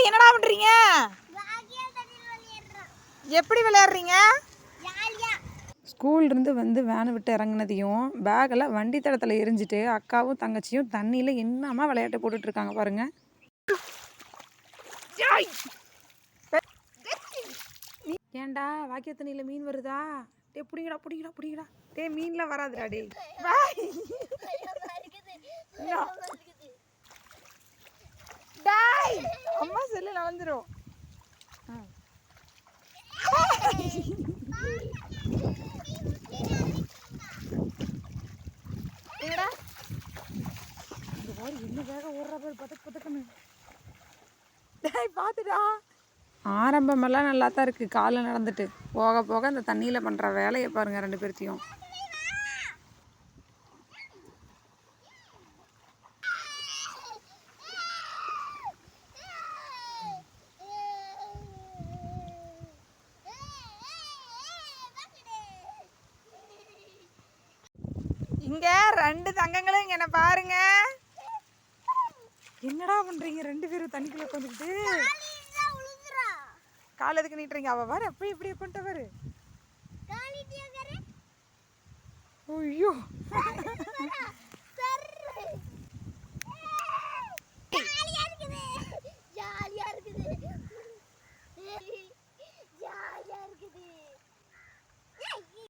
என்னடா பண்றீங்க? எப்படி விளையாடுறீங்க? ஸ்கூல்ல இருந்து வந்து வேனை விட்டு இறங்குனதையும் பேக்கெல்லாம் வண்டி தடத்தில் எரிஞ்சிட்டு அக்காவும் தங்கச்சியும் தண்ணியில் என்னமா விளையாட்டு போட்டுட்டு இருக்காங்க பாருங்க. ஏன்டா வாக்கிய தண்ணியில் மீன் வருதா? டே பிடிங்கடா பிடிங்கடா பிடிங்கடா. டே மீன்லாம் வராதுடா டே. டாய் அம்மா செல்லு நலந்துரும். ஏடா இந்த மாதிரி என்ன வேகம் ஓடுற பேர் பதக்கு பதக்குன்னு. டாய் பார்த்துடா. ஆரம்பமெல்லாம் நல்லா தான் இருக்குது. காலில் நடந்துட்டு போக போக இந்த தண்ணியில் பண்ணுற வேலையை பாருங்கள் ரெண்டு பேர்த்தையும். இங்க ரெண்டு தங்கங்களும் இங்க என்ன பாருங்க. என்னடா பண்றீங்க ரெண்டு பேரும் தண்ணிக்குள்ள உட்காந்துக்கிட்டு? கால் எதுக்கு நீட்டுறீங்க? அவ பாரு அப்படி இப்படி பண்ணிட்ட பாரு. ஐயோ